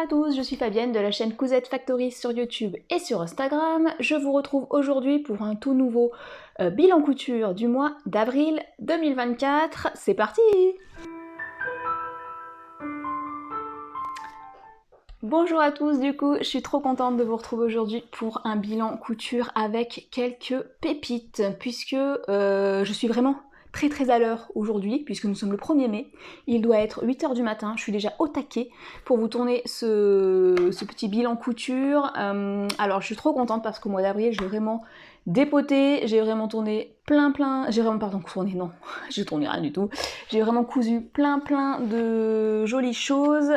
à tous, je suis Fabienne de la chaîne Cousette Factory sur YouTube et sur Instagram. Je vous retrouve aujourd'hui pour un tout nouveau bilan couture du mois d'avril 2024. C'est parti! Bonjour à tous, du coup, je suis trop contente de vous retrouver aujourd'hui pour un bilan couture avec quelques pépites, puisque je suis vraiment très à l'heure aujourd'hui, puisque nous sommes le 1er mai. Il doit être 8h du matin, je suis déjà au taquet pour vous tourner ce petit bilan couture. Alors je suis trop contente parce qu'au mois d'avril, j'ai vraiment dépoté, j'ai vraiment tourné j'ai tourné rien du tout. J'ai vraiment cousu plein de jolies choses.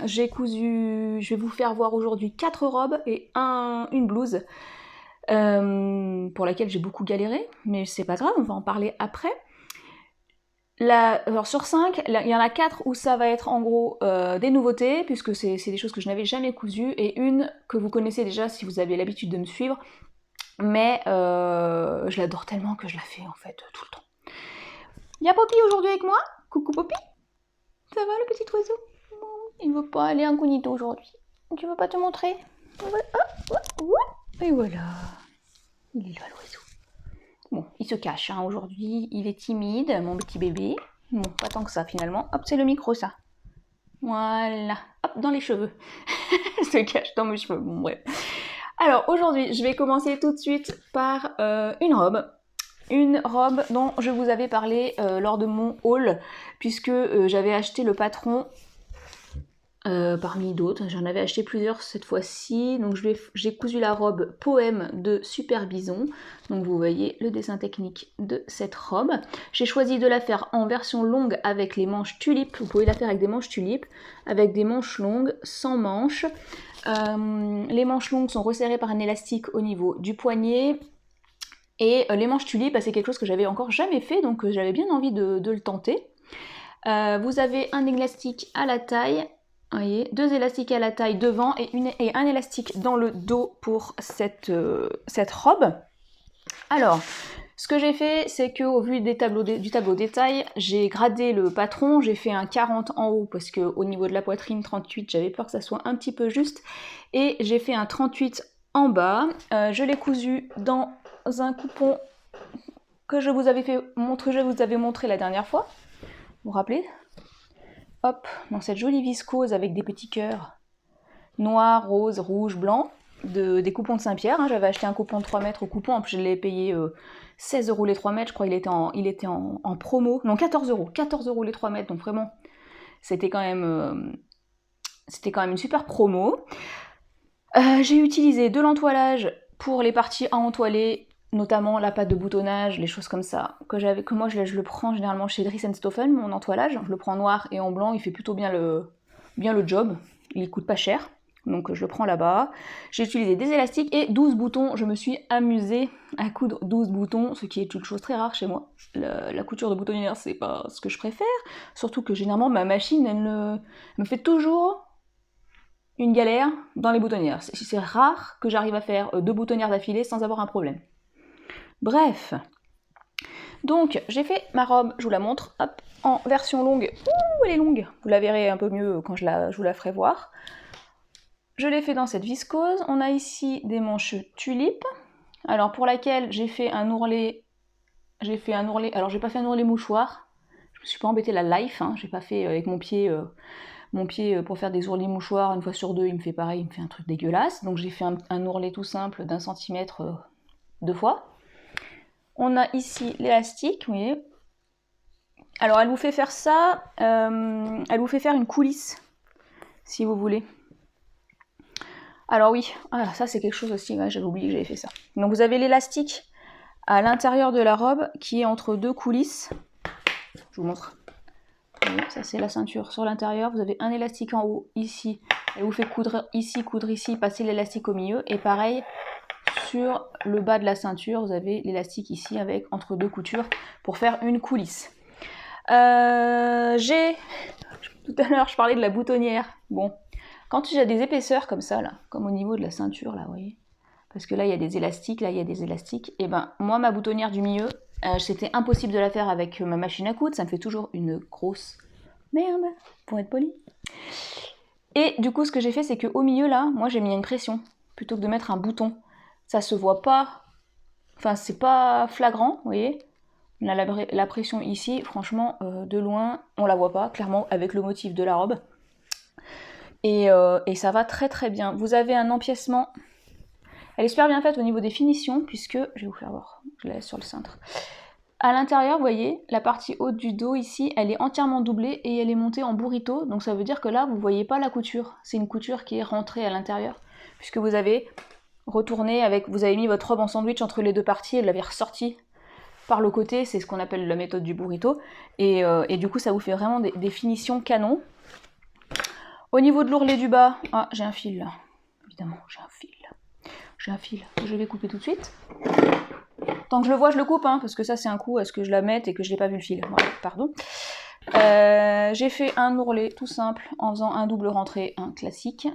J'ai cousu, je vais vous faire voir aujourd'hui 4 robes et une blouse. Pour laquelle j'ai beaucoup galéré, mais c'est pas grave, on va en parler après. Alors sur 5, il y en a 4 où ça va être en gros des nouveautés, puisque c'est des choses que je n'avais jamais cousues, et une que vous connaissez déjà si vous avez l'habitude de me suivre, mais je l'adore tellement que je la fais en fait tout le temps. Il y a Poppy aujourd'hui avec moi. Coucou Poppy. Ça va le petit oiseau? Il veut pas aller incognito aujourd'hui. Tu veux pas te montrer? Et voilà. Il est là l'oiseau. Bon, il se cache hein, aujourd'hui, il est timide, mon petit bébé. Bon, pas tant que ça finalement. Hop, c'est le micro ça. Voilà. Hop, dans les cheveux. Il se cache dans mes cheveux. Bon, bref. Alors aujourd'hui, je vais commencer tout de suite par une robe. Une robe dont je vous avais parlé lors de mon haul, puisque j'avais acheté le patron parmi d'autres. J'en avais acheté plusieurs cette fois-ci. Donc j'ai cousu la robe Poème de Super Bison. Donc vous voyez le dessin technique de cette robe. J'ai choisi de la faire en version longue avec les manches tulipes. Vous pouvez la faire avec des manches tulipes, avec des manches longues, sans manches. Les manches longues sont resserrées par un élastique au niveau du poignet. Et les manches tulipes, bah, c'est quelque chose que j'avais encore jamais fait, donc j'avais bien envie de le tenter. Vous avez un élastique à la taille. Vous voyez, 2 élastiques à la taille devant et un élastique dans le dos pour cette robe. Alors, ce que j'ai fait, c'est qu'au vu du tableau détail, j'ai gradé le patron, j'ai fait un 40 en haut parce qu'au niveau de la poitrine, 38, j'avais peur que ça soit un petit peu juste. Et j'ai fait un 38 en bas. Je l'ai cousu dans un coupon que je vous avais montré la dernière fois. Vous vous rappelez ? Hop, dans cette jolie viscose avec des petits cœurs noir, rose, rouge, blanc, des coupons de Saint-Pierre. Hein. J'avais acheté un coupon de 3 mètres au coupon, en plus je l'ai payé 16 € les 3 mètres, je crois il était en promo. Non, 14 €. 14 € les 3 mètres, donc vraiment, c'était quand même une super promo. J'ai utilisé de l'entoilage pour les parties à entoiler, notamment la pâte de boutonnage, les choses comme ça, que moi je le prends généralement chez Dries & Stoffen, mon entoilage. Je le prends en noir et en blanc, il fait plutôt bien le job, il coûte pas cher, donc je le prends là-bas. J'ai utilisé des élastiques et 12 boutons, je me suis amusée à coudre 12 boutons, ce qui est une chose très rare chez moi. La couture de boutonnière, c'est pas ce que je préfère, surtout que généralement ma machine, elle me fait toujours une galère dans les boutonnières. C'est rare que j'arrive à faire 2 boutonnières d'affilée sans avoir un problème. Bref, donc j'ai fait ma robe, je vous la montre, hop, en version longue. Ouh, elle est longue, vous la verrez un peu mieux quand je vous la ferai voir. Je l'ai fait dans cette viscose. On a ici des manches tulipes, alors pour laquelle j'ai fait un ourlet. Alors j'ai pas fait un ourlet mouchoir, je me suis pas embêtée la life, hein. J'ai pas fait avec mon pied pour faire des ourlets mouchoirs, une fois sur 2 il me fait pareil, il me fait un truc dégueulasse, donc j'ai fait un ourlet tout simple d'1 centimètre 2 fois. On a ici l'élastique, vous voyez. Alors elle vous fait faire ça, elle vous fait faire une coulisse, si vous voulez. Alors oui, ça c'est quelque chose aussi, ouais, j'avais oublié que j'avais fait ça. Donc vous avez l'élastique à l'intérieur de la robe qui est entre 2 coulisses. Je vous montre. Voyez, ça c'est la ceinture sur l'intérieur, vous avez un élastique en haut, ici. Elle vous fait coudre ici, passer l'élastique au milieu, et pareil, sur le bas de la ceinture, vous avez l'élastique ici avec entre 2 coutures pour faire une coulisse. Tout à l'heure, je parlais de la boutonnière. Bon, quand il y a des épaisseurs comme ça, là, comme au niveau de la ceinture, là, vous voyez, parce que là, il y a des élastiques, et ben, moi, ma boutonnière du milieu, c'était impossible de la faire avec ma machine à coudre, ça me fait toujours une grosse merde, pour être poli. Et du coup, ce que j'ai fait, c'est qu'au milieu, là, moi, j'ai mis une pression, plutôt que de mettre un bouton. Ça se voit pas, enfin, c'est pas flagrant, vous voyez. On a la pression ici, franchement, de loin, on la voit pas, clairement, avec le motif de la robe. Et ça va très très bien. Vous avez un empiècement, elle est super bien faite au niveau des finitions, puisque, je vais vous faire voir, je la laisse sur le cintre. À l'intérieur, vous voyez, la partie haute du dos ici, elle est entièrement doublée et elle est montée en burrito, donc ça veut dire que là, vous voyez pas la couture. C'est une couture qui est rentrée à l'intérieur, puisque vous avez retourné avec, vous avez mis votre robe en sandwich entre les deux parties et vous l'avez ressortie par le côté, c'est ce qu'on appelle la méthode du burrito, et du coup, ça vous fait vraiment des finitions canon. Au niveau de l'ourlet du bas, ah, j'ai un fil là, évidemment, j'ai un fil que je vais couper tout de suite. Tant que je le vois, je le coupe, hein, parce que ça c'est un coup à ce que je la mette et que je n'ai pas vu le fil. Voilà, pardon. J'ai fait un ourlet tout simple en faisant un double rentré, un classique,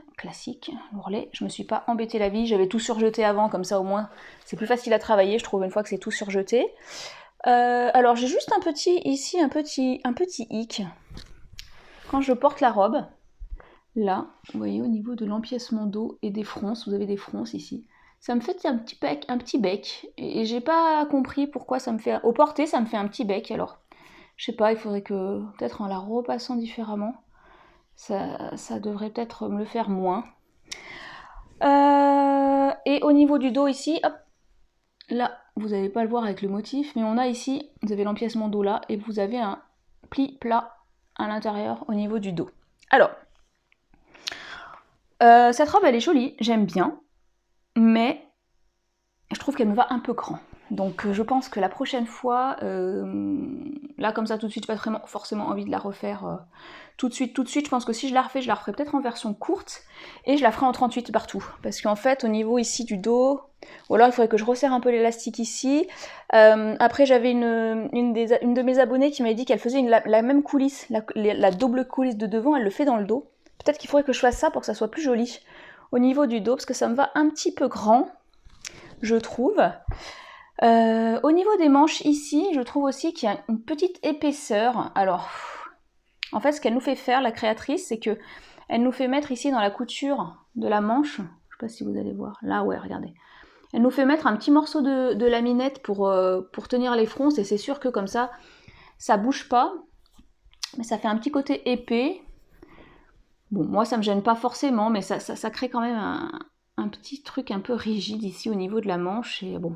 ourlet. Je me suis pas embêté la vie, j'avais tout surjeté avant, comme ça au moins c'est plus facile à travailler, je trouve, une fois que c'est tout surjeté. Alors j'ai juste un petit hic. Quand je porte la robe, là, vous voyez au niveau de l'empiècement dos et des fronces, vous avez des fronces ici. Ça me fait un petit bec, et j'ai pas compris pourquoi ça me fait... Au porté, ça me fait un petit bec, alors je sais pas, il faudrait que, peut-être en la repassant différemment, ça devrait peut-être me le faire moins. Et au niveau du dos ici, hop, là, vous n'allez pas le voir avec le motif, mais on a ici, vous avez l'empiècement dos là, et vous avez un pli plat à l'intérieur au niveau du dos. Alors, cette robe, elle est jolie, j'aime bien, mais je trouve qu'elle me va un peu grand. Donc je pense que la prochaine fois, là comme ça tout de suite, pas vraiment forcément envie de la refaire tout de suite. Je pense que si je la referai peut-être en version courte, et je la ferai en 38 partout. Parce qu'en fait, au niveau ici du dos, ou alors il faudrait que je resserre un peu l'élastique ici. Après j'avais une de mes abonnées qui m'avait dit qu'elle faisait la même coulisse, la double coulisse de devant, elle le fait dans le dos. Peut-être qu'il faudrait que je fasse ça pour que ça soit plus joli au niveau du dos, parce que ça me va un petit peu grand, je trouve. Au niveau des manches ici, je trouve aussi qu'il y a une petite épaisseur. Alors, en fait, ce qu'elle nous fait faire, la créatrice, c'est que elle nous fait mettre ici dans la couture de la manche, je sais pas si vous allez voir, là, ouais, regardez. Elle nous fait mettre un petit morceau de laminette pour tenir les fronces, et c'est sûr que comme ça bouge pas, mais ça fait un petit côté épais. Bon, moi, ça me gêne pas forcément, mais ça crée quand même un petit truc un peu rigide ici au niveau de la manche, et bon...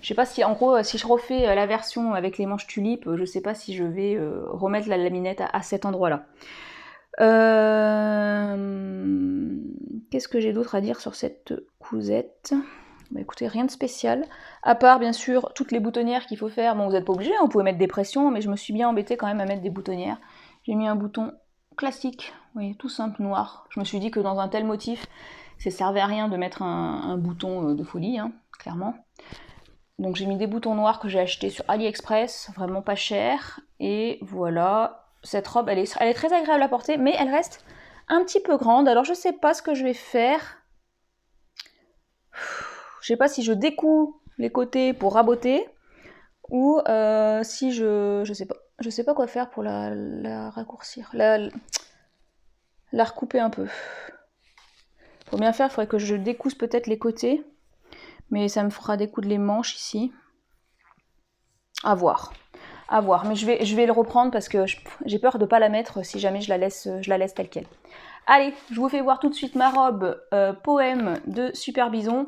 Je sais pas si, en gros, si je refais la version avec les manches tulipes, je sais pas si je vais remettre la laminette à cet endroit-là. Qu'est-ce que j'ai d'autre à dire sur cette cousette ? Bah écoutez, rien de spécial. À part, bien sûr, toutes les boutonnières qu'il faut faire. Bon, vous n'êtes pas obligé, hein, vous pouvez mettre des pressions, mais je me suis bien embêtée quand même à mettre des boutonnières. J'ai mis un bouton classique, vous voyez, tout simple, noir. Je me suis dit que dans un tel motif, ça servait à rien de mettre un bouton de folie, hein, clairement. Donc j'ai mis des boutons noirs que j'ai achetés sur AliExpress, vraiment pas cher. Et voilà, cette robe, elle est très agréable à porter, mais elle reste un petit peu grande. Alors je sais pas ce que je vais faire. Je sais pas si je découds les côtés pour raboter, ou si je sais pas. Je sais pas quoi faire pour la raccourcir, la recouper un peu. Pour bien faire, il faudrait que je découse peut-être les côtés. Mais ça me fera découdre les manches ici. À voir. Mais je vais le reprendre parce que j'ai peur de ne pas la mettre si jamais je la laisse telle quelle. Allez, je vous fais voir tout de suite ma robe poème de Super Bison.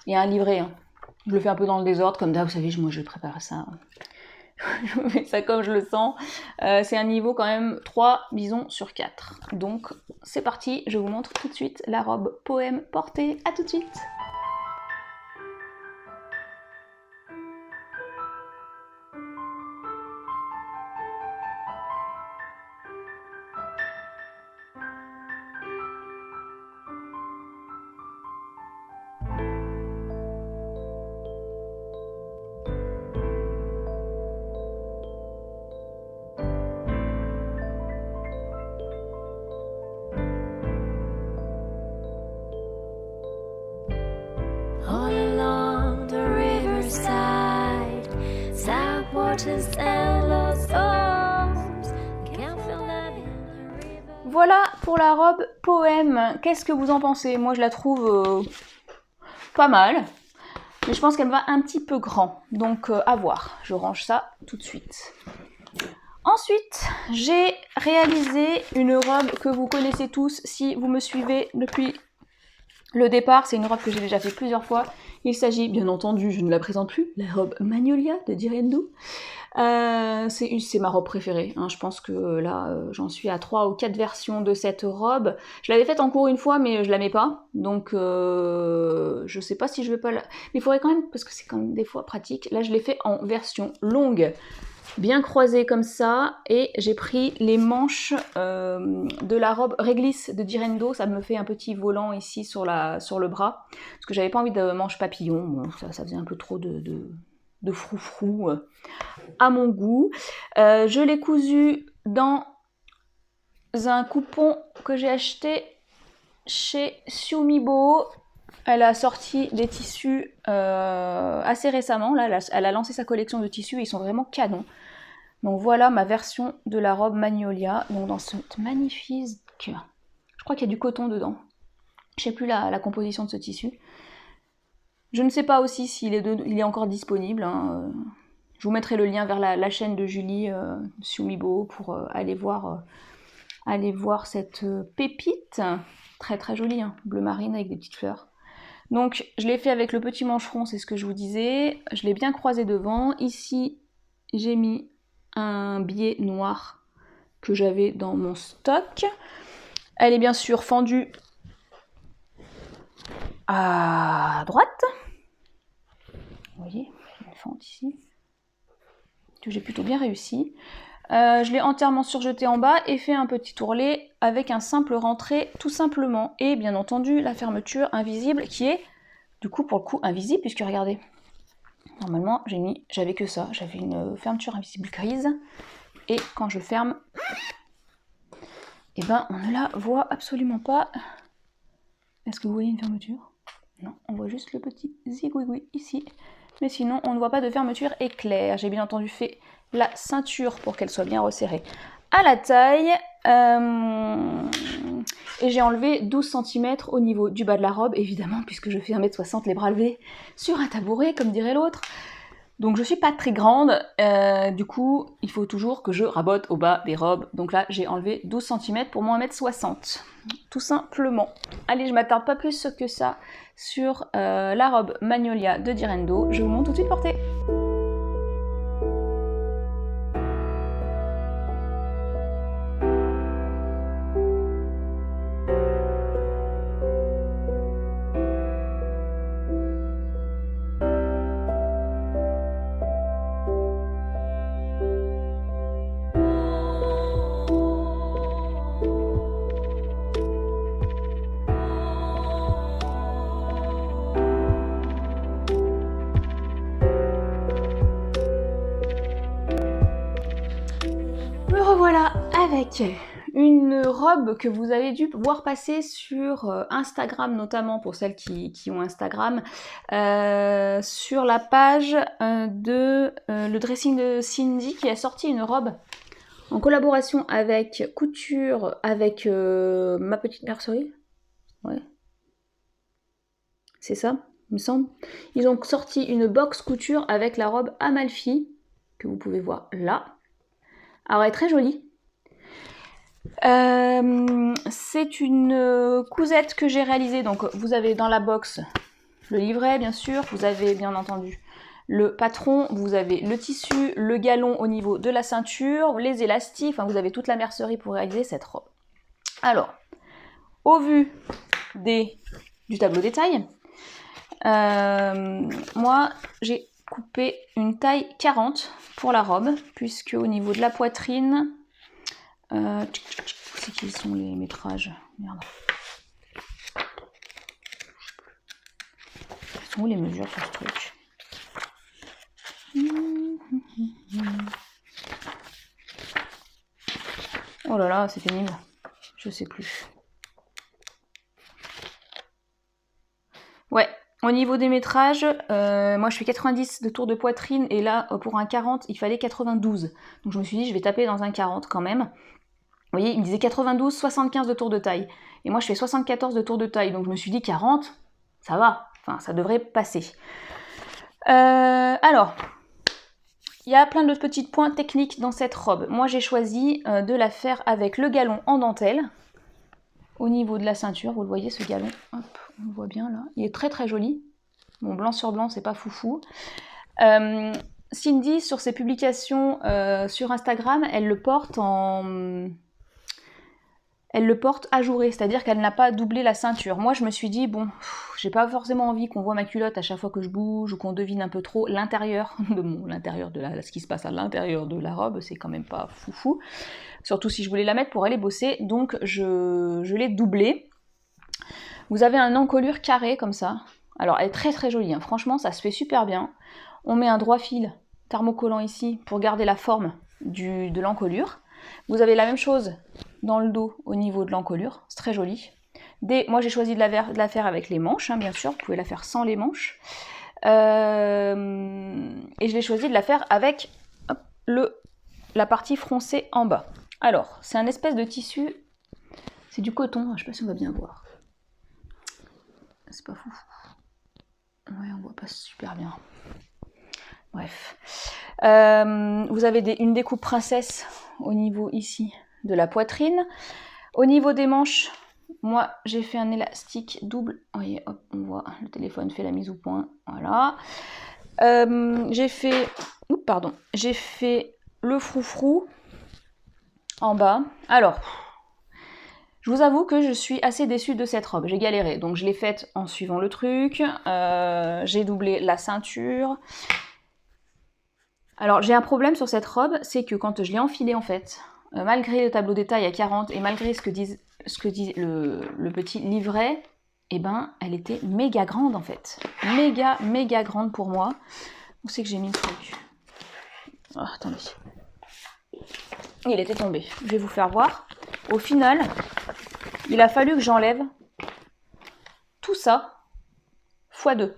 Il y a un livret, hein. Je le fais un peu dans le désordre, comme d'hab, vous savez, moi je prépare ça. Je fais ça comme je le sens. C'est un niveau quand même 3 bisons sur 4. Donc c'est parti, je vous montre tout de suite la robe poème portée. À tout de suite. voilà pour la robe Poème. Qu'est-ce que vous en pensez? Moi je la trouve pas mal, mais je pense qu'elle me va un petit peu grand, donc à voir. Je range ça tout de suite. Ensuite, j'ai réalisé une robe que vous connaissez tous si vous me suivez depuis le départ. C'est une robe que j'ai déjà fait plusieurs fois. Il s'agit, bien entendu, je ne la présente plus, la robe Magnolia de Direndou. C'est ma robe préférée, hein. Je pense que là, j'en suis à 3 ou 4 versions de cette robe. Je l'avais faite en cours une fois, mais je la mets pas. Donc, je sais pas si je vais pas la... Mais il faudrait quand même, parce que c'est quand même des fois pratique. Là, je l'ai fait en version longue, bien croisée comme ça. Et j'ai pris les manches de la robe réglisse de Direndou. Ça me fait un petit volant ici sur le bras. Parce que j'avais pas envie de manches papillon. Bon, ça faisait un peu trop de froufrou à mon goût. Je l'ai cousu dans un coupon que j'ai acheté chez Xiumibo. Elle a sorti des tissus assez récemment. Là, elle a lancé sa collection de tissus et ils sont vraiment canons. Donc voilà ma version de la robe Magnolia. Donc dans cette magnifique... Je crois qu'il y a du coton dedans. Je sais plus la composition de ce tissu. Je ne sais pas aussi s'il est encore disponible, hein. Je vous mettrai le lien vers la chaîne de Julie Xiumibo pour aller voir cette pépite. Très très jolie, hein, bleu marine avec des petites fleurs. Donc je l'ai fait avec le petit mancheron, c'est ce que je vous disais. Je l'ai bien croisé devant. Ici, j'ai mis un biais noir que j'avais dans mon stock. Elle est bien sûr fendue à droite. Vous voyez, une fente ici, que j'ai plutôt bien réussi. Je l'ai entièrement surjeté en bas et fait un petit ourlet avec un simple rentré tout simplement. Et bien entendu la fermeture invisible qui est du coup pour le coup invisible puisque regardez, normalement j'avais que ça, j'avais une fermeture invisible grise et quand je ferme, et ben on ne la voit absolument pas. Est-ce que vous voyez une fermeture? Non, on voit juste le petit zigouigoui ici. Mais sinon, on ne voit pas de fermeture éclair. J'ai bien entendu fait la ceinture pour qu'elle soit bien resserrée à la taille. Et j'ai enlevé 12 cm au niveau du bas de la robe, évidemment, puisque je fais 1m60 les bras levés sur un tabouret, comme dirait l'autre. Donc je suis pas très grande, du coup, il faut toujours que je rabote au bas des robes. Donc là, j'ai enlevé 12 cm pour mon 1m60, tout simplement. Allez, je m'attarde pas plus que ça sur la robe Magnolia de Direndou. Je vous montre tout de suite portée. Voilà, avec une robe que vous avez dû voir passer sur Instagram, notamment pour celles qui ont Instagram, sur la page de le dressing de Cindy qui a sorti une robe en collaboration avec Couture, avec Ma Petite Mercerie. Ouais. C'est ça, il me semble. Ils ont sorti une box couture avec la robe Amalfi, que vous pouvez voir là. Alors elle est très jolie. C'est une cousette que j'ai réalisée. Donc vous avez dans la box le livret bien sûr, vous avez bien entendu le patron, vous avez le tissu, le galon au niveau de la ceinture, les élastiques, enfin vous avez toute la mercerie pour réaliser cette robe. Alors, au vu du tableau des tailles, moi j'ai coupé une taille 40 pour la robe, puisque au niveau de la poitrine, c'est quels sont les métrages? Merde. Quelles sont où les mesures sur ce truc? Oh là là, c'est pénible. Je sais plus. Ouais, au niveau des métrages, moi je fais 90 de tour de poitrine et là pour un 40 il fallait 92. Donc je me suis dit je vais taper dans un 40 quand même. Vous voyez, il me disait 92, 75 de tour de taille. Et moi, je fais 74 de tour de taille. Donc, je me suis dit 40, ça va. Enfin, ça devrait passer. Alors, il y a plein de petits points techniques dans cette robe. Moi, j'ai choisi de la faire avec le galon en dentelle. Au niveau de la ceinture, vous le voyez, ce galon. Hop, on le voit bien là. Il est très très joli. Bon, blanc sur blanc, c'est pas foufou. Cindy, sur ses publications sur Instagram, elle le porte ajouré, c'est-à-dire qu'elle n'a pas doublé la ceinture. Moi, je me suis dit, bon, j'ai pas forcément envie qu'on voit ma culotte à chaque fois que je bouge ou qu'on devine un peu trop l'intérieur de ce qui se passe à l'intérieur de la robe, c'est quand même pas foufou. Surtout si je voulais la mettre pour aller bosser, donc je l'ai doublée. Vous avez un encolure carré comme ça. Alors, elle est très très jolie, hein. Franchement, ça se fait super bien. On met un droit fil thermocollant ici pour garder la forme de l'encolure. Vous avez la même chose dans le dos au niveau de l'encolure, c'est très joli. Moi j'ai choisi de la faire avec les manches, hein, bien sûr, vous pouvez la faire sans les manches. Et je l'ai choisi de la faire avec la partie froncée en bas. Alors, c'est un espèce de tissu, c'est du coton, je sais pas si on va bien voir. C'est pas fou. Ouais, on voit pas super bien. Bref. Vous avez une découpe princesse au niveau ici de la poitrine. Au niveau des manches, moi j'ai fait un élastique double. Vous voyez, hop, on voit, le téléphone fait la mise au point. Voilà. J'ai fait le froufrou en bas. Alors, je vous avoue que je suis assez déçue de cette robe. J'ai galéré, donc je l'ai faite en suivant le truc. J'ai doublé la ceinture. Alors j'ai un problème sur cette robe, c'est que quand je l'ai enfilée en fait, malgré le tableau détail à 40 et malgré ce que dit le petit livret, eh ben elle était méga grande en fait. Méga grande pour moi. Où c'est que j'ai mis le truc? Oh, attendez. Il était tombé. Je vais vous faire voir. Au final, il a fallu que j'enlève tout ça x2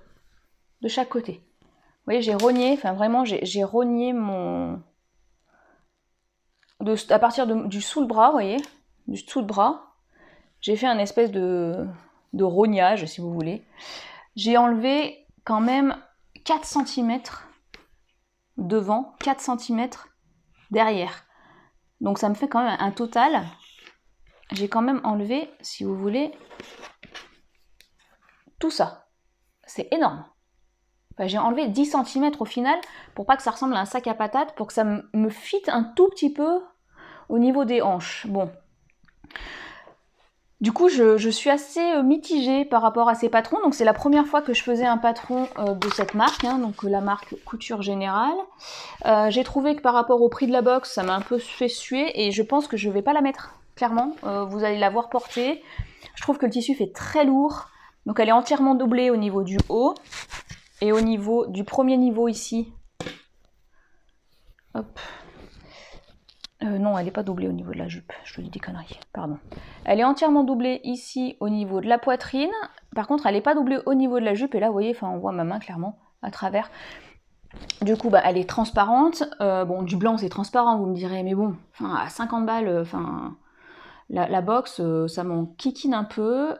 de chaque côté. Vous voyez, j'ai rogné, enfin vraiment, j'ai rogné à partir du sous le bras, vous voyez, du sous le bras, j'ai fait un espèce de rognage, si vous voulez. J'ai enlevé quand même 4 cm devant, 4 cm derrière. Donc ça me fait quand même un total. J'ai quand même enlevé, si vous voulez, tout ça. C'est énorme. Enfin, j'ai enlevé 10 cm au final pour pas que ça ressemble à un sac à patates, pour que ça me fitte un tout petit peu au niveau des hanches. Bon. Du coup, je suis assez mitigée par rapport à ces patrons. Donc c'est la première fois que je faisais un patron de cette marque, hein, donc la marque Couture Générale. J'ai trouvé que par rapport au prix de la box, ça m'a un peu fait suer et je pense que je vais pas la mettre, clairement. Vous allez la voir porter. Je trouve que le tissu fait très lourd. Donc elle est entièrement doublée au niveau du haut. Et au niveau du premier niveau ici, hop, non, elle n'est pas doublée au niveau de la jupe, je dis des conneries, pardon. Elle est entièrement doublée ici au niveau de la poitrine, par contre elle n'est pas doublée au niveau de la jupe, et là vous voyez, on voit ma main clairement à travers. Du coup, elle est transparente, bon, du blanc c'est transparent, vous me direz, mais bon, à 50 balles, la box, ça m'en kikine un peu.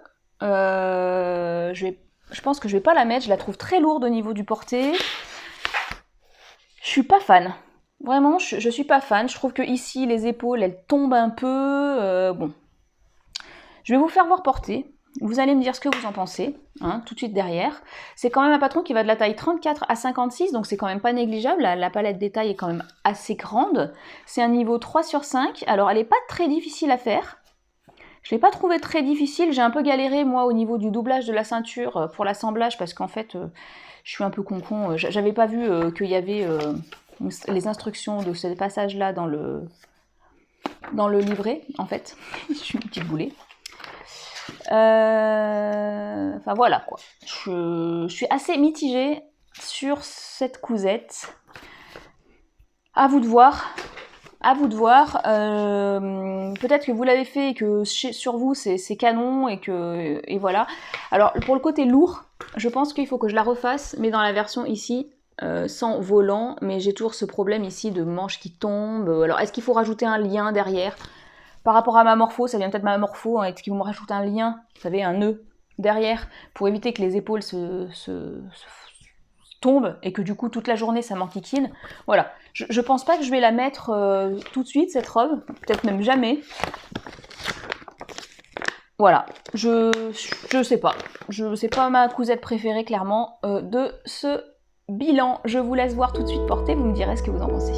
Je pense que je vais pas la mettre, je la trouve très lourde au niveau du porté. Je suis pas fan. Vraiment, je suis pas fan. Je trouve que ici, les épaules, elles tombent un peu. Bon. Je vais vous faire voir porter. Vous allez me dire ce que vous en pensez, hein, tout de suite derrière. C'est quand même un patron qui va de la taille 34 à 56, donc c'est quand même pas négligeable. La palette des tailles est quand même assez grande. C'est un niveau 3 sur 5. Alors, elle est pas très difficile à faire. Je ne l'ai pas trouvé très difficile, j'ai un peu galéré moi au niveau du doublage de la ceinture pour l'assemblage parce qu'en fait je suis un peu con, j'avais pas vu qu'il y avait les instructions de ce passage là dans le livret en fait. Je suis une petite boulée. Enfin voilà quoi, je suis assez mitigée sur cette cousette. À vous de voir. À vous de voir, peut-être que vous l'avez fait et que sur vous c'est canon et voilà. Alors pour le côté lourd, je pense qu'il faut que je la refasse, mais dans la version ici, sans volant, mais j'ai toujours ce problème ici de manches qui tombent. Alors est-ce qu'il faut rajouter un lien derrière? par rapport à ma morpho, ça vient peut-être de ma morpho, hein, est-ce qu'ils vont me rajouter un lien, vous savez, un nœud derrière, pour éviter que les épaules se tombent, et que du coup, toute la journée, ça m'enquiquine. Voilà, je pense pas que je vais la mettre tout de suite, cette robe, peut-être même jamais. Voilà, je sais pas. C'est pas ma cousette préférée, clairement, de ce bilan. Je vous laisse voir tout de suite porter, vous me direz ce que vous en pensez.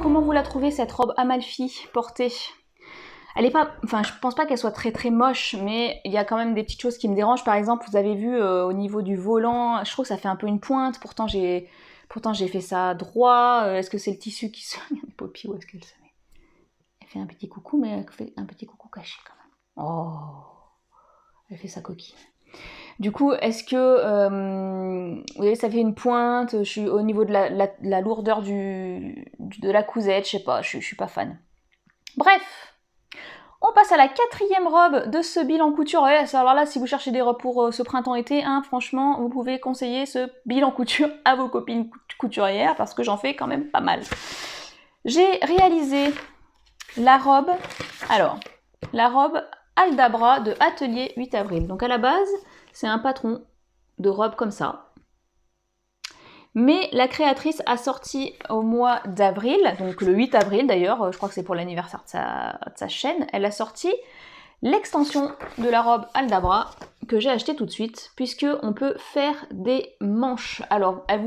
Comment vous la trouvez, cette robe Amalfi portée? Elle est pas, enfin, je pense pas qu'elle soit très très moche, mais il y a quand même des petites choses qui me dérangent. Par exemple, vous avez vu au niveau du volant, je trouve que ça fait un peu une pointe. Pourtant j'ai fait ça droit. Est-ce que c'est le tissu qui se... Poppy, où est-ce qu'elle se met? Elle fait un petit coucou, mais elle fait un petit coucou caché quand même. Oh, elle fait sa coquille. Du coup, est-ce que, vous voyez, ça fait une pointe, je suis au niveau de la lourdeur de la cousette, je sais pas, je suis pas fan. Bref, on passe à la 4e robe de ce bilan couture. Ouais, alors là, si vous cherchez des robes pour ce printemps-été, hein, franchement, vous pouvez conseiller ce bilan couture à vos copines couturières, parce que j'en fais quand même pas mal. J'ai réalisé la robe, alors, la robe Aldabra de Atelier 8 avril. Donc à la base, c'est un patron de robe comme ça. Mais la créatrice a sorti au mois d'avril, donc le 8 avril d'ailleurs, je crois que c'est pour l'anniversaire de sa chaîne, elle a sorti l'extension de la robe Aldabra que j'ai acheté tout de suite, puisque on peut faire des manches. Alors, elle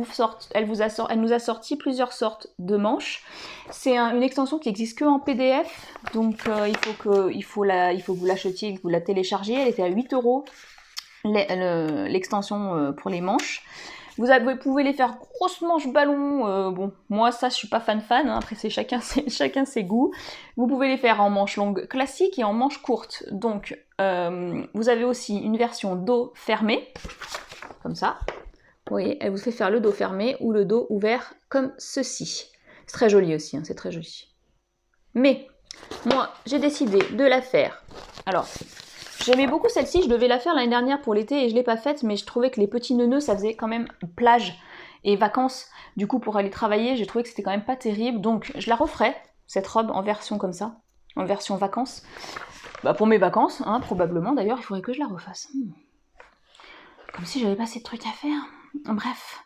nous a sorti plusieurs sortes de manches. C'est une extension qui existe que en PDF, donc il faut que vous l'achetiez, que vous la téléchargiez. Elle était à 8 € l'extension pour les manches. Vous pouvez les faire grosses manches ballon, bon, moi ça je suis pas fan, hein. Après c'est chacun ses goûts. Vous pouvez les faire en manches longues classiques et en manches courtes. Donc vous avez aussi une version dos fermé, comme ça. Vous voyez, elle vous fait faire le dos fermé ou le dos ouvert comme ceci. C'est très joli aussi, hein, c'est très joli. Mais moi j'ai décidé de la faire. Alors, j'aimais beaucoup celle-ci, je devais la faire l'année dernière pour l'été et je l'ai pas faite, mais je trouvais que les petits nœuds, ça faisait quand même plage et vacances. Du coup, pour aller travailler, j'ai trouvé que c'était quand même pas terrible. Donc, je la referai, cette robe, en version comme ça, en version vacances. Bah, pour mes vacances, hein, probablement. D'ailleurs, il faudrait que je la refasse. Comme si j'avais pas assez de trucs à faire. Bref.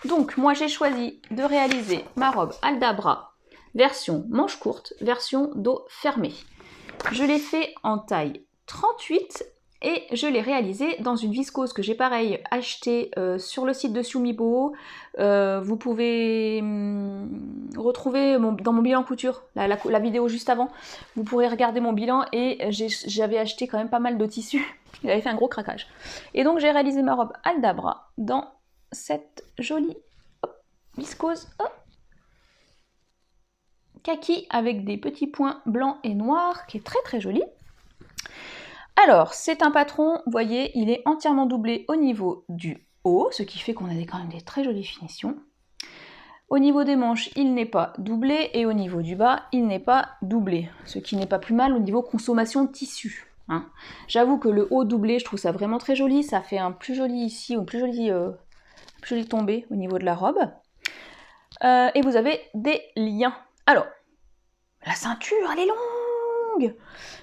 Donc, moi, j'ai choisi de réaliser ma robe Aldabra, version manche courte, version dos fermé. Je l'ai fait en taille 38 et je l'ai réalisé dans une viscose que j'ai pareil acheté sur le site de Sumibo. Vous pouvez retrouver dans mon bilan couture, la vidéo juste avant, vous pourrez regarder mon bilan et j'avais acheté quand même pas mal de tissus. Il avait fait un gros craquage. Et donc j'ai réalisé ma robe Aldabra dans cette jolie viscose kaki avec des petits points blancs et noirs qui est très très jolie. Alors, c'est un patron, vous voyez, il est entièrement doublé au niveau du haut, ce qui fait qu'on a quand même des très jolies finitions. Au niveau des manches, il n'est pas doublé, et au niveau du bas, il n'est pas doublé, ce qui n'est pas plus mal au niveau consommation de tissu. Hein. J'avoue que le haut doublé, je trouve ça vraiment très joli, ça fait un plus joli ici, ou plus joli tombé au niveau de la robe. Et vous avez des liens. Alors, la ceinture, elle est longue!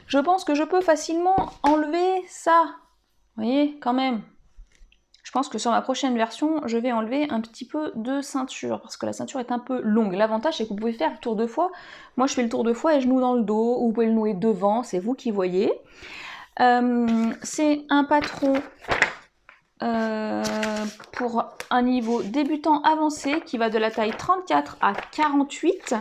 Je pense que je peux facilement enlever ça. Vous voyez, quand même. Je pense que sur ma prochaine version, je vais enlever un petit peu de ceinture, parce que la ceinture est un peu longue. L'avantage, c'est que vous pouvez faire le tour 2 fois. Moi, je fais le tour 2 fois et je noue dans le dos, ou vous pouvez le nouer devant, c'est vous qui voyez. C'est un patron pour un niveau débutant avancé qui va de la taille 34 à 48.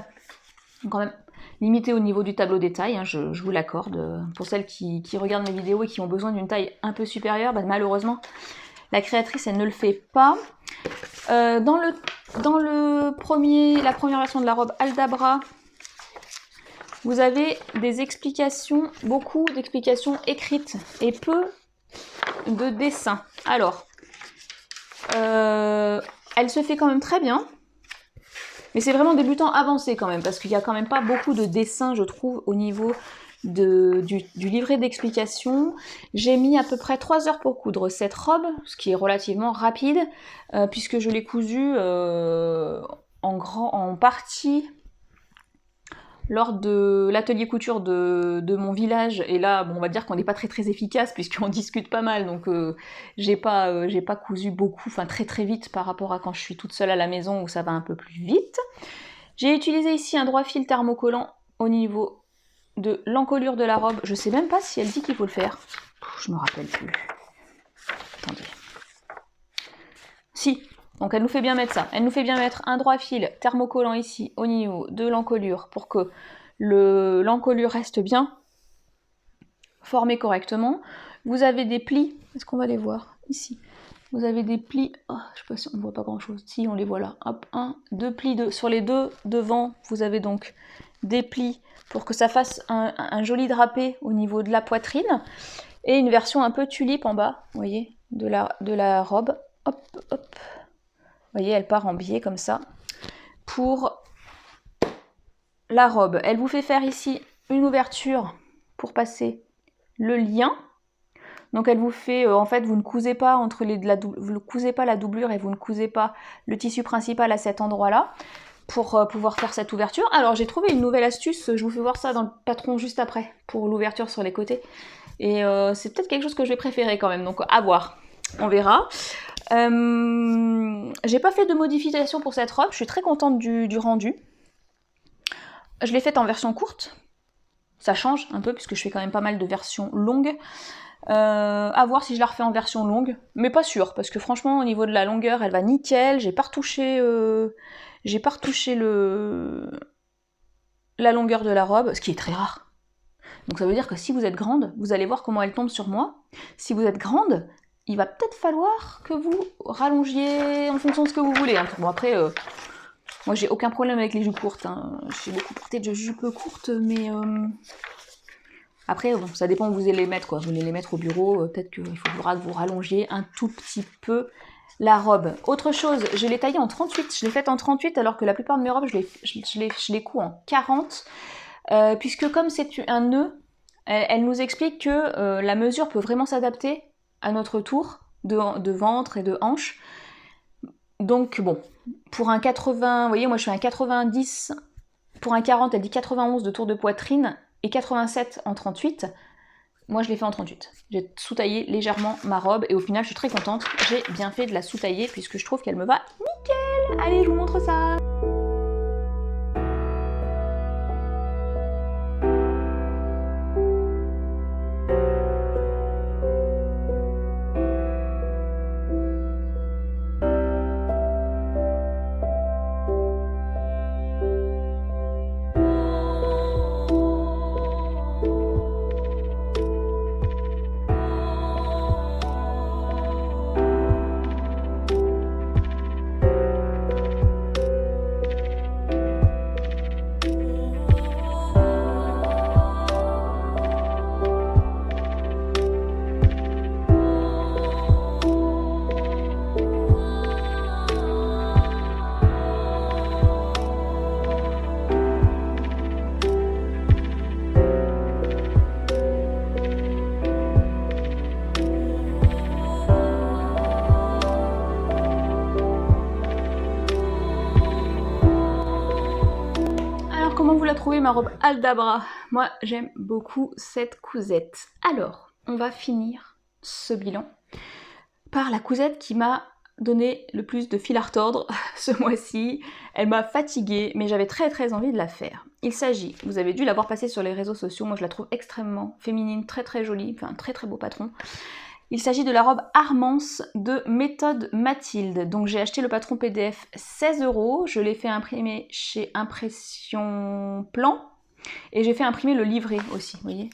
Donc quand même limité au niveau du tableau détail, hein, je vous l'accorde. Pour celles qui regardent mes vidéos et qui ont besoin d'une taille un peu supérieure, bah, malheureusement, la créatrice, elle ne le fait pas. Dans la première version de la robe Aldabra, vous avez des explications, beaucoup d'explications écrites et peu de dessins. Alors, elle se fait quand même très bien. Mais c'est vraiment débutant avancé quand même, parce qu'il n'y a quand même pas beaucoup de dessins, je trouve, au niveau du livret d'explication. J'ai mis à peu près 3 heures pour coudre cette robe, ce qui est relativement rapide, puisque je l'ai cousue en partie lors de l'atelier couture de mon village. Et là, bon, on va dire qu'on n'est pas très efficace, puisqu'on discute pas mal, donc j'ai pas cousu beaucoup, enfin très vite par rapport à quand je suis toute seule à la maison où ça va un peu plus vite. J'ai utilisé ici un droit fil thermocollant au niveau de l'encolure de la robe. Je sais même pas si elle dit qu'il faut le faire. Je me rappelle plus. Attendez. Si, donc elle nous fait bien mettre ça. Elle nous fait bien mettre un droit fil thermocollant ici au niveau de l'encolure pour que l'encolure reste bien formée correctement. Vous avez des plis. Est-ce qu'on va les voir ici? Vous avez des plis, oh, je sais pas si on voit pas grand chose, si on les voit là, hop, 2 plis, sur les 2 devant, vous avez donc des plis pour que ça fasse un joli drapé au niveau de la poitrine, et une version un peu tulipe en bas, vous voyez, de la robe, hop, hop, vous voyez, elle part en biais comme ça, pour la robe. Elle vous fait faire ici une ouverture pour passer le lien. Donc elle vous fait, en fait, vous ne cousez pas vous ne cousez pas la doublure et vous ne cousez pas le tissu principal à cet endroit-là pour pouvoir faire cette ouverture. Alors j'ai trouvé une nouvelle astuce, je vous fais voir ça dans le patron juste après, pour l'ouverture sur les côtés. Et c'est peut-être quelque chose que je vais préférer quand même, donc à voir, on verra. J'ai pas fait de modification pour cette robe, je suis très contente du rendu. Je l'ai faite en version courte, ça change un peu puisque je fais quand même pas mal de versions longues. À voir si je la refais en version longue, mais pas sûr, parce que franchement au niveau de la longueur elle va nickel, j'ai pas retouché la longueur de la robe, ce qui est très rare. Donc ça veut dire que si vous êtes grande, vous allez voir comment elle tombe sur moi. Si vous êtes grande, il va peut-être falloir que vous rallongiez en fonction de ce que vous voulez. Hein. Bon après, moi j'ai aucun problème avec les jupes courtes, hein. J'ai beaucoup porté de jupes courtes, mais... Après, bon, ça dépend où vous allez les mettre, quoi. Vous voulez les mettre au bureau, peut-être qu'il faudra que vous rallongiez un tout petit peu la robe. Autre chose, je l'ai taillée en 38. Je l'ai faite en 38 alors que la plupart de mes robes, je les couds en 40. Puisque comme c'est un nœud, elle nous explique que la mesure peut vraiment s'adapter à notre tour de ventre et de hanche. Donc bon, pour un 80, vous voyez, moi je fais un 90, pour un 40, elle dit 91 de tour de poitrine, et 87 en 38, moi je l'ai fait en 38. J'ai sous-taillé légèrement ma robe et au final je suis très contente, j'ai bien fait de la sous-tailler puisque je trouve qu'elle me va nickel. Allez, je vous montre ça. Comment vous la trouvez ma robe Aldabra? Moi j'aime beaucoup cette cousette. Alors, on va finir ce bilan par la cousette qui m'a donné le plus de fil à retordre ce mois-ci. Elle m'a fatiguée, mais j'avais très envie de la faire. Il s'agit, vous avez dû la voir passer sur les réseaux sociaux, moi je la trouve extrêmement féminine, très jolie, enfin un très beau patron. Il s'agit de la robe Armance de Méthode Mathilde. Donc j'ai acheté le patron PDF 16 €, je l'ai fait imprimer chez Impression Plan. Et j'ai fait imprimer le livret aussi, vous voyez,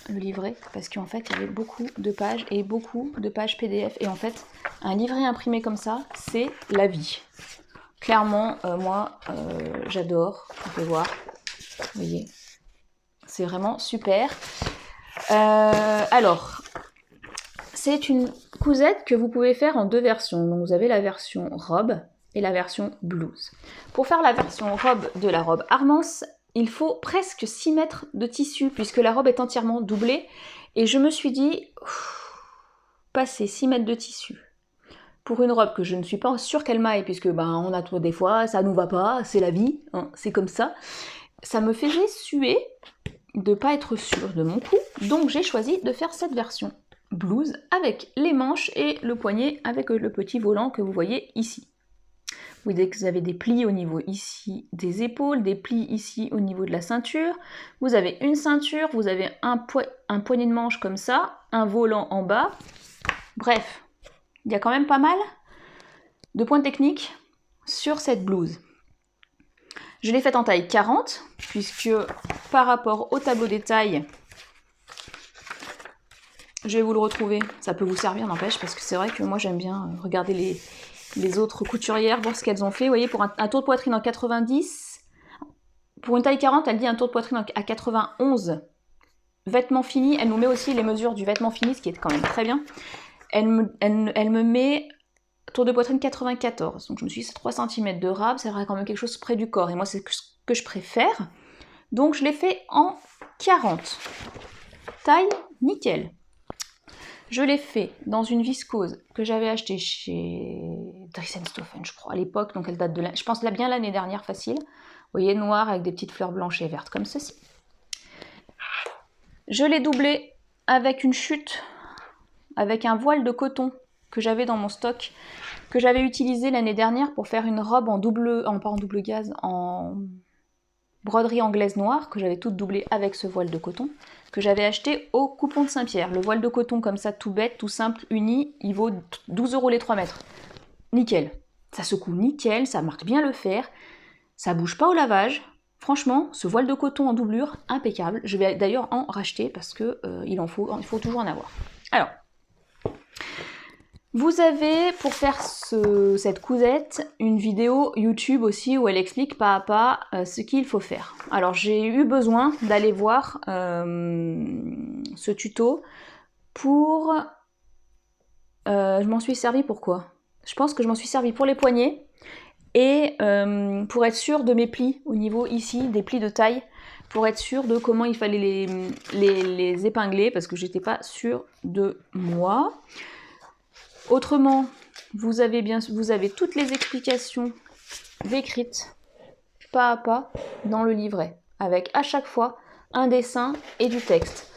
le livret, parce qu'en fait, il y avait beaucoup de pages et beaucoup de pages PDF. Et en fait, un livret imprimé comme ça, c'est la vie. Clairement, moi, j'adore, vous pouvez voir, vous voyez, c'est vraiment super. Alors, c'est une cousette que vous pouvez faire en 2 versions. Donc vous avez la version robe et la version blouse. Pour faire la version robe de la robe Armance, il faut presque 6 mètres de tissu puisque la robe est entièrement doublée. Et je me suis dit, passer 6 mètres de tissu pour une robe que je ne suis pas sûre qu'elle m'aille, puisque on a tout des fois, ça nous va pas, c'est la vie, hein, c'est comme ça. Ça me faisait suer de pas être sûre de mon coup, donc j'ai choisi de faire cette version blouse avec les manches et le poignet avec le petit volant que vous voyez ici. Vous avez des plis au niveau ici des épaules, des plis ici au niveau de la ceinture. Vous avez une ceinture, vous avez un poignet de manche comme ça, un volant en bas. Bref, il y a quand même pas mal de points techniques sur cette blouse. Je l'ai faite en taille 40, puisque par rapport au tableau des tailles, je vais vous le retrouver, ça peut vous servir, n'empêche, parce que c'est vrai que moi j'aime bien regarder les autres couturières, voir ce qu'elles ont fait. Vous voyez, pour un tour de poitrine en 90, pour une taille 40, elle dit un tour de poitrine à 91. Vêtements finis, elle nous met aussi les mesures du vêtement fini, ce qui est quand même très bien. Elle me met tour de poitrine 94. Donc je me suis dit, c'est 3 cm de rab, ça aurait quand même quelque chose près du corps. Et moi, c'est ce que je préfère. Donc je l'ai fait en 40. Taille nickel. Je l'ai fait dans une viscose que j'avais achetée chez Dries&Stoffen, je crois, à l'époque. Donc elle date de, je pense, bien l'année dernière, facile. Vous voyez, noir avec des petites fleurs blanches et vertes comme ceci. Je l'ai doublé avec une chute, avec un voile de coton que j'avais dans mon stock, que j'avais utilisé l'année dernière pour faire une robe en en broderie anglaise noire, que j'avais toute doublée avec ce voile de coton, que j'avais acheté au Coupon de Saint-Pierre. Le voile de coton comme ça, tout bête, tout simple, uni, il vaut 12 € les 3 mètres. Nickel. Ça secoue nickel, ça marque bien le fer, ça bouge pas au lavage. Franchement, ce voile de coton en doublure, impeccable. Je vais d'ailleurs en racheter parce que il faut toujours en avoir. Alors, vous avez, pour faire cette cousette, une vidéo YouTube aussi où elle explique pas à pas ce qu'il faut faire. Alors j'ai eu besoin d'aller voir ce tuto pour... je m'en suis servi pour quoi? Je pense que je m'en suis servi pour les poignets et pour être sûre de mes plis au niveau ici, des plis de taille, pour être sûre de comment il fallait les épingler parce que j'étais pas sûre de moi. Autrement, vous avez toutes les explications décrites pas à pas dans le livret, avec à chaque fois un dessin et du texte.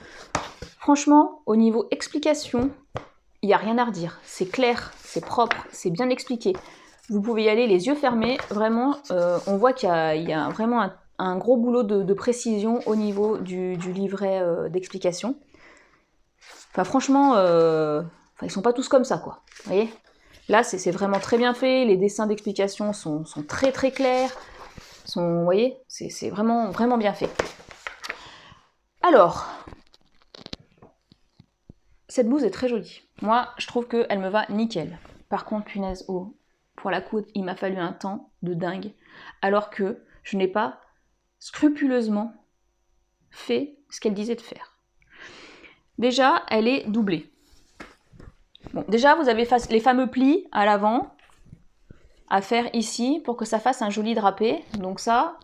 Franchement, au niveau explication, il n'y a rien à redire. C'est clair, c'est propre, c'est bien expliqué. Vous pouvez y aller les yeux fermés. Vraiment, on voit qu'il y a vraiment un gros boulot de précision au niveau du livret d'explication. Enfin, franchement... Enfin, ils sont pas tous comme ça, quoi. Vous voyez? Là, c'est vraiment très bien fait. Les dessins d'explication sont très clairs. Vous voyez? C'est vraiment bien fait. Alors, cette blouse est très jolie. Moi, je trouve qu'elle me va nickel. Par contre, punaise, pour la coudre, il m'a fallu un temps de dingue. Alors que je n'ai pas scrupuleusement fait ce qu'elle disait de faire. Déjà, elle est doublée. Bon, déjà, vous avez les fameux plis à l'avant à faire ici pour que ça fasse un joli drapé. Donc ça,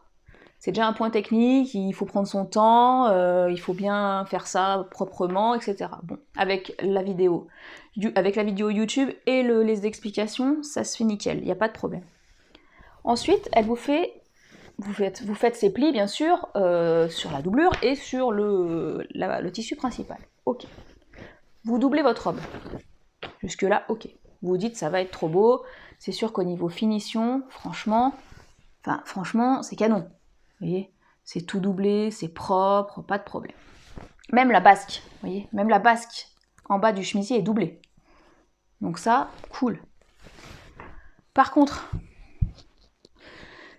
c'est déjà un point technique, il faut prendre son temps, il faut bien faire ça proprement, etc. Bon, avec la vidéo YouTube et les explications, ça se fait nickel, il n'y a pas de problème. Ensuite, vous faites ces plis, bien sûr, sur la doublure et sur le tissu principal. Ok. Vous doublez votre robe. Jusque-là, ok. Vous vous dites ça va être trop beau. C'est sûr qu'au niveau finition, franchement, c'est canon. Vous voyez, c'est tout doublé, c'est propre, pas de problème. Même la basque, vous voyez, même la basque en bas du chemisier est doublée. Donc ça, cool. Par contre,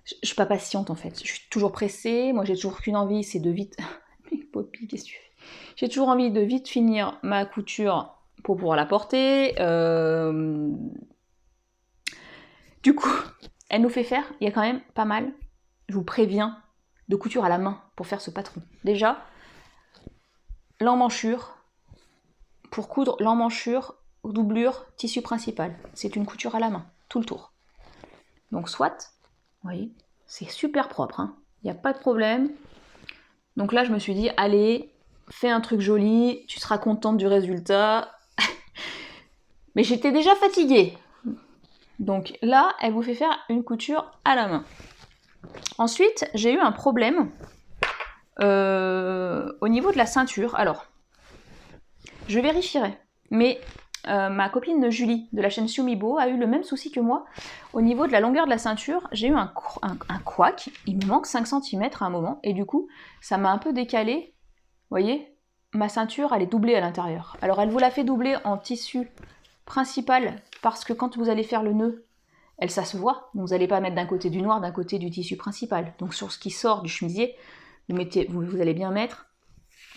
je suis pas patiente en fait. Je suis toujours pressée. Moi, j'ai toujours qu'une envie, c'est de vite. Poppy, qu'est-ce que tu fais? J'ai toujours envie de vite finir ma couture pour pouvoir la porter. Du coup, elle nous fait faire, il y a quand même pas mal, je vous préviens, de couture à la main pour faire ce patron. Déjà, l'emmanchure, pour coudre l'emmanchure, doublure, tissu principal. C'est une couture à la main, tout le tour. Donc soit, vous voyez, c'est super propre, hein. Il n'y a pas de problème. Donc là, je me suis dit, allez, fais un truc joli, tu seras contente du résultat. Mais j'étais déjà fatiguée. Donc là, elle vous fait faire une couture à la main. Ensuite, j'ai eu un problème au niveau de la ceinture. Alors, je vérifierai. Mais ma copine Julie de la chaîne Sumibo a eu le même souci que moi. Au niveau de la longueur de la ceinture, j'ai eu un couac. Il me manque 5 cm à un moment. Et du coup, ça m'a un peu décalé. Vous voyez, ma ceinture, elle est doublée à l'intérieur. Alors, elle vous la fait doubler en tissu principal parce que quand vous allez faire le nœud, ça se voit. Donc, vous n'allez pas mettre d'un côté du noir, d'un côté du tissu principal. Donc, sur ce qui sort du chemisier, vous allez bien mettre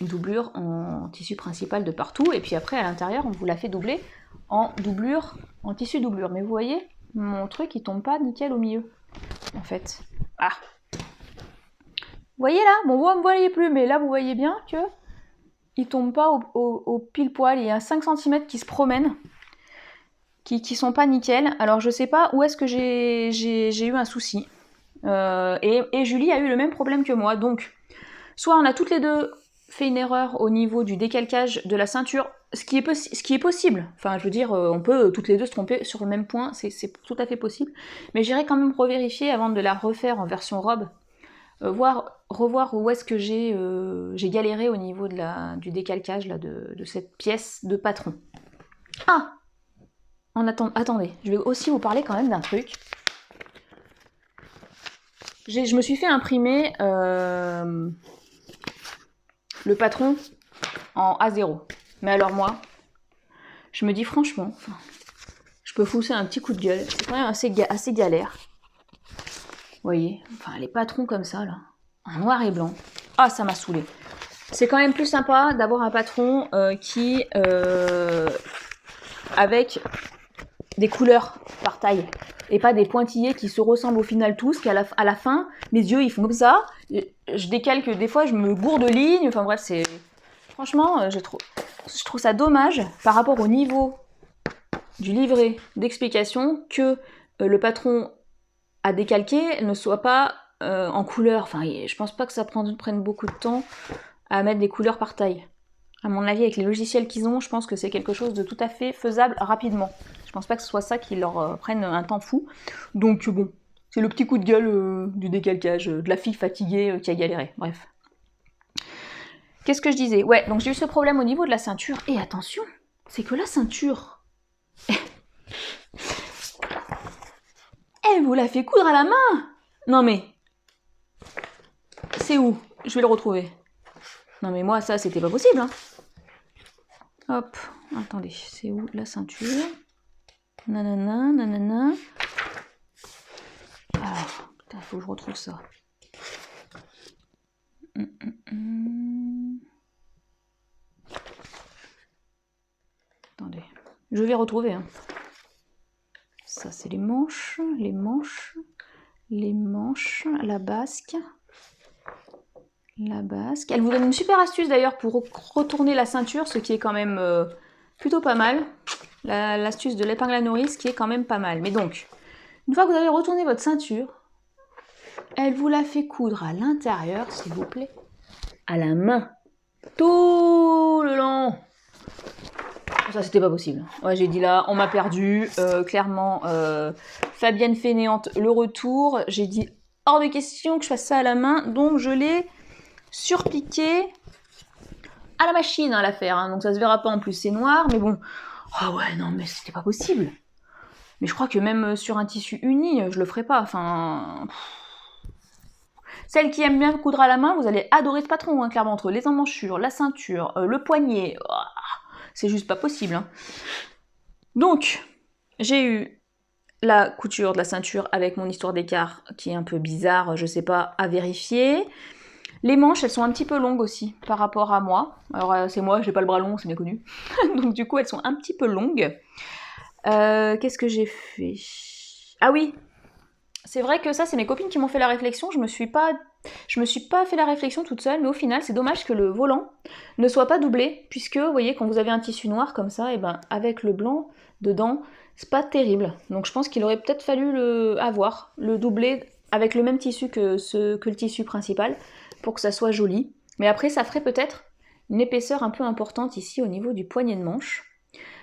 une doublure en tissu principal de partout, et puis après à l'intérieur on vous la fait doubler en doublure, en tissu doublure. Mais vous voyez, mon truc il tombe pas nickel au milieu, en fait. Ah, vous voyez là, bon vous ne me voyez plus, mais là vous voyez bien que il tombe pas au pile poil. Il y a 5 cm qui se promènent, qui sont pas nickel. Alors je sais pas où est-ce que j'ai eu un souci. Et Julie a eu le même problème que moi, donc soit on a toutes les deux fait une erreur au niveau du décalcage de la ceinture, ce qui est possible. Enfin, je veux dire, on peut toutes les deux se tromper sur le même point, c'est tout à fait possible. Mais j'irai quand même revérifier avant de la refaire en version robe, revoir où est-ce que j'ai galéré au niveau du décalcage là, de cette pièce de patron. Ah, attendez, je vais aussi vous parler quand même d'un truc. Je me suis fait imprimer le patron en A0. Mais alors moi, je me dis franchement, je peux pousser un petit coup de gueule. C'est quand même assez galère. Vous voyez, enfin les patrons comme ça là, en noir et blanc. Ah, ça m'a saoulée. C'est quand même plus sympa d'avoir un patron qui avec des couleurs par taille et pas des pointillés qui se ressemblent au final tous, qu'à la fin, mes yeux ils font comme ça. Je décalque des fois, je me gourde de lignes. Enfin bref, c'est franchement, je trouve ça dommage par rapport au niveau du livret d'explication que le patron a décalqué ne soit pas en couleur. Enfin, je pense pas que ça prenne beaucoup de temps à mettre des couleurs par taille. À mon avis, avec les logiciels qu'ils ont, je pense que c'est quelque chose de tout à fait faisable rapidement. Je pense pas que ce soit ça qui leur prenne un temps fou. Donc bon, c'est le petit coup de gueule du décalcage, de la fille fatiguée qui a galéré. Bref. Qu'est-ce que je disais? Ouais, donc j'ai eu ce problème au niveau de la ceinture. Et attention, c'est que la ceinture, elle vous la fait coudre à la main. Non mais, c'est où? Je vais le retrouver. Non mais moi, ça, c'était pas possible, hein. Hop, attendez, c'est où la ceinture? Nanana, nanana. Alors, putain, faut que je retrouve ça. Attendez, je vais retrouver. Hein. Ça, c'est les manches, la basque. La basque. Elle vous donne une super astuce d'ailleurs pour retourner la ceinture, ce qui est quand même plutôt pas mal. L'astuce de l'épingle à nourrice qui est quand même pas mal. Mais donc, une fois que vous avez retourné votre ceinture, elle vous la fait coudre à l'intérieur, s'il vous plaît, à la main. Tout le long. Ça, c'était pas possible. Ouais, j'ai dit là, on m'a perdu. Clairement, Fabienne fainéante, le retour. J'ai dit hors de question que je fasse ça à la main. Donc, je l'ai surpiqué à la machine, hein, l'affaire. Hein. Donc, ça se verra pas en plus, c'est noir. Mais bon, oh ouais, non, mais c'était pas possible. Mais je crois que même sur un tissu uni, je le ferai pas. Enfin... Celles qui aiment bien coudre à la main, vous allez adorer ce patron, hein, clairement, entre les emmanchures, la ceinture, le poignet. Oh, c'est juste pas possible. Hein. Donc, j'ai eu la couture de la ceinture avec mon histoire d'écart qui est un peu bizarre, je sais pas, à vérifier. Les manches, elles sont un petit peu longues aussi par rapport à moi. Alors, c'est moi, j'ai pas le bras long, c'est bien connu. Donc, du coup, elles sont un petit peu longues. Qu'est-ce que j'ai fait? Ah oui, c'est vrai que ça, c'est mes copines qui m'ont fait la réflexion. Je me suis pas fait la réflexion toute seule, mais au final, c'est dommage que le volant ne soit pas doublé, puisque, vous voyez, quand vous avez un tissu noir comme ça, et ben avec le blanc dedans, c'est pas terrible. Donc je pense qu'il aurait peut-être fallu le doubler avec le même tissu que le tissu principal, pour que ça soit joli. Mais après, ça ferait peut-être une épaisseur un peu importante ici au niveau du poignet de manche.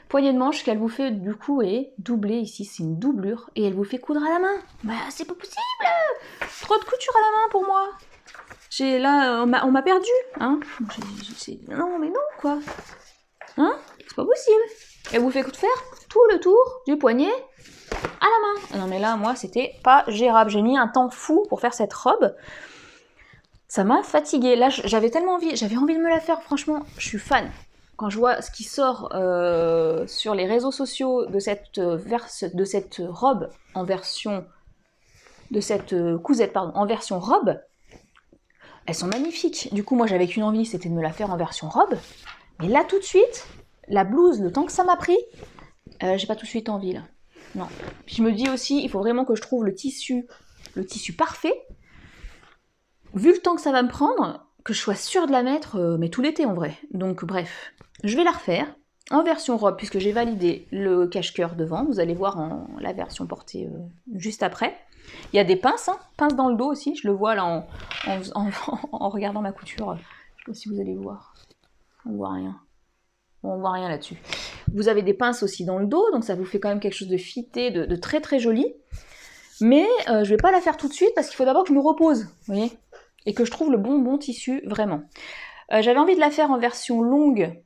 Poignée de manche qu'elle vous fait du coup est doublée ici, c'est une doublure, et elle vous fait coudre à la main. Bah c'est pas possible. Trop de couture à la main pour moi. Là, on m'a perdu, hein. Non mais non quoi. Hein? C'est pas possible. Elle vous fait faire tout le tour du poignet à la main. Non mais là, moi, c'était pas gérable. J'ai mis un temps fou pour faire cette robe. Ça m'a fatiguée. Là, j'avais envie de me la faire, franchement, je suis fan. Quand je vois ce qui sort sur les réseaux sociaux de cette robe en version... de cette cousette, pardon, en version robe, elles sont magnifiques. Du coup, moi, j'avais qu'une envie, c'était de me la faire en version robe. Mais là, tout de suite, la blouse, le temps que ça m'a pris, j'ai pas tout de suite envie, là. Non. Puis je me dis aussi, il faut vraiment que je trouve le tissu parfait. Vu le temps que ça va me prendre, que je sois sûre de la mettre, mais tout l'été en vrai. Donc bref, je vais la refaire en version robe, puisque j'ai validé le cache-cœur devant. Vous allez voir la version portée juste après. Il y a des pinces, hein, pinces dans le dos aussi. Je le vois là en regardant ma couture. Je sais pas si vous allez voir. On voit rien. On voit rien là-dessus. Vous avez des pinces aussi dans le dos, donc ça vous fait quand même quelque chose de fité, de très très joli. Mais je vais pas la faire tout de suite parce qu'il faut d'abord que je me repose, vous voyez, et que je trouve le bon tissu, vraiment. J'avais envie de la faire en version longue,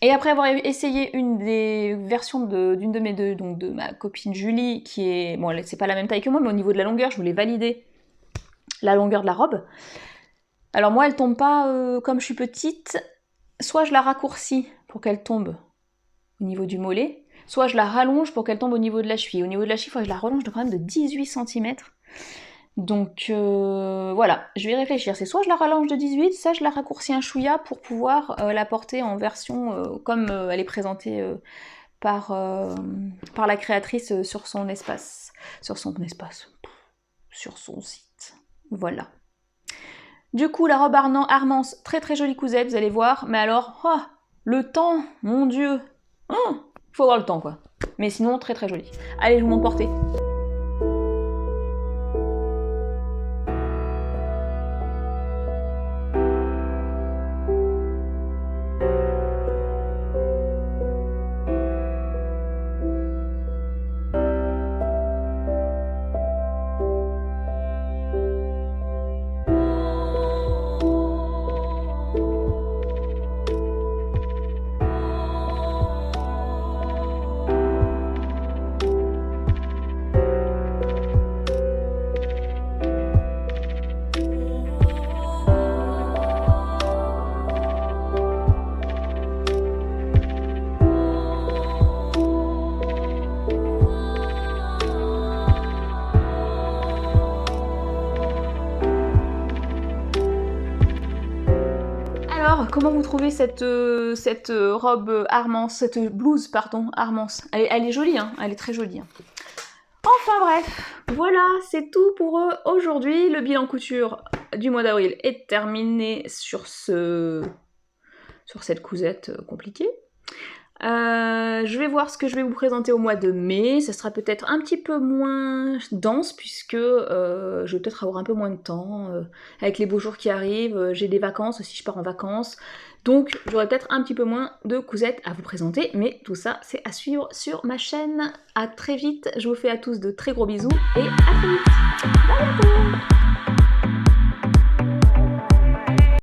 et après avoir essayé une des versions d'une de mes deux, donc de ma copine Julie, qui est... Bon, c'est pas la même taille que moi, mais au niveau de la longueur, je voulais valider la longueur de la robe. Alors moi, elle tombe pas comme je suis petite, soit je la raccourcis pour qu'elle tombe au niveau du mollet, soit je la rallonge pour qu'elle tombe au niveau de la cheville. Au niveau de la cheville, il faut que je la rallonge de quand même de 18 cm. Donc voilà, je vais réfléchir. C'est soit je la rallonge de 18, soit je la raccourcis un chouïa pour pouvoir la porter en version comme elle est présentée par la créatrice sur son site. Voilà. Du coup, la robe Armance, très très jolie cousette, vous allez voir. Mais alors, le temps, mon Dieu, faut avoir le temps quoi. Mais sinon, très très jolie. Allez, je vous montre porter. Alors, comment vous trouvez cette robe Armance, cette blouse, pardon, Armance? Elle est jolie, hein, elle est très jolie. Hein. Enfin bref, voilà, c'est tout pour aujourd'hui. Le bilan couture du mois d'avril est terminé sur cette cousette compliquée. Je vais voir ce que je vais vous présenter au mois de mai. Ça sera peut-être un petit peu moins dense puisque je vais peut-être avoir un peu moins de temps. Avec les beaux jours qui arrivent, j'ai des vacances aussi, je pars en vacances. Donc j'aurai peut-être un petit peu moins de cousettes à vous présenter. Mais tout ça, c'est à suivre sur ma chaîne. À très vite, je vous fais à tous de très gros bisous et à très vite. Bye bye.